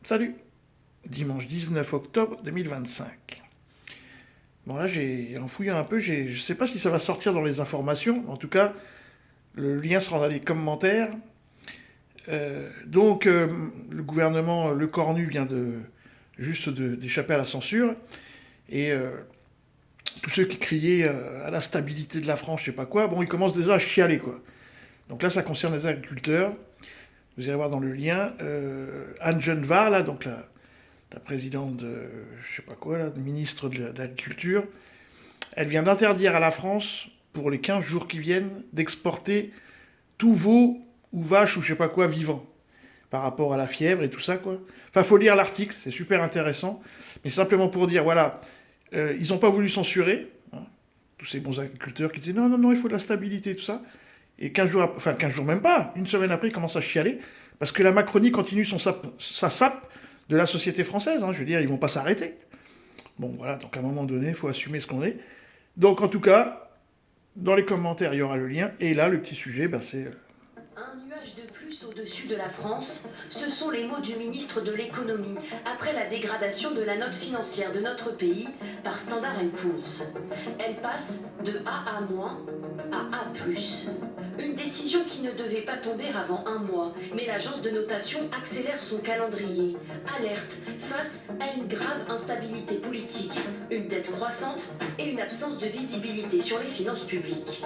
Salut. Dimanche 19 octobre 2025. Bon là, en fouillant un peu, je ne sais pas si ça va sortir dans les informations. En tout cas, le lien sera dans les commentaires. Le gouvernement Le Cornu vient d'échapper à la censure. Et tous ceux qui criaient à la stabilité de la France, je sais pas quoi, bon, ils commencent déjà à chialer, quoi. Donc là, ça concerne les agriculteurs. Vous allez voir dans le lien, Anne Genevard, là, donc la présidente de, je sais pas quoi, là, ministre de l'Agriculture, elle vient d'interdire à la France, pour les 15 jours qui viennent, d'exporter tout veau ou vache ou je sais pas quoi vivant, par rapport à la fièvre et tout ça, quoi. Enfin, faut lire l'article, c'est super intéressant, mais simplement pour dire, voilà, ils n'ont pas voulu censurer, hein, tous ces bons agriculteurs qui disaient non, non, non, il faut de la stabilité, tout ça. Et 15 jours, enfin 15 jours même pas, une semaine après, ils commencent à chialer, parce que la Macronie continue sa sape de la société française, hein, je veux dire, ils vont pas s'arrêter. Bon, voilà, donc à un moment donné, il faut assumer ce qu'on est. Donc en tout cas, dans les commentaires, il y aura le lien, et là, le petit sujet, ben, c'est... Un nuage de plus au-dessus de la France, ce sont les mots du ministre de l'économie après la dégradation de la note financière de notre pays par Standard & Poor's. Elle passe de AA- à A+. Une décision qui ne devait pas tomber avant un mois, mais l'agence de notation accélère son calendrier. Alerte face à une grave instabilité politique, une dette croissante et une absence de visibilité sur les finances publiques.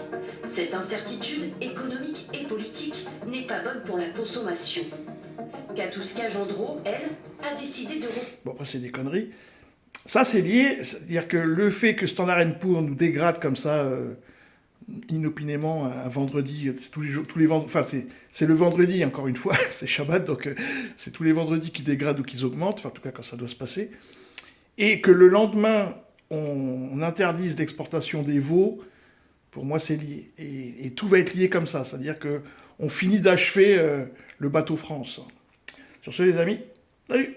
Cette incertitude économique et politique n'est pas bonne pour la consommation. Katuska Gendreau, elle, a décidé de... Bon, après, c'est des conneries. Ça, c'est lié, c'est-à-dire que le fait que Standard Poor's nous dégrade comme ça, inopinément, un vendredi, tous les jours, tous les vendredis, enfin, c'est le vendredi, encore une fois, c'est Shabbat, donc c'est tous les vendredis qui dégradent ou qui augmentent, enfin, en tout cas, quand ça doit se passer. Et que le lendemain, on interdise l'exportation des veaux, pour moi, c'est lié. Et tout va être lié comme ça, c'est-à-dire que on finit d'achever le bateau France. Sur ce, les amis, salut!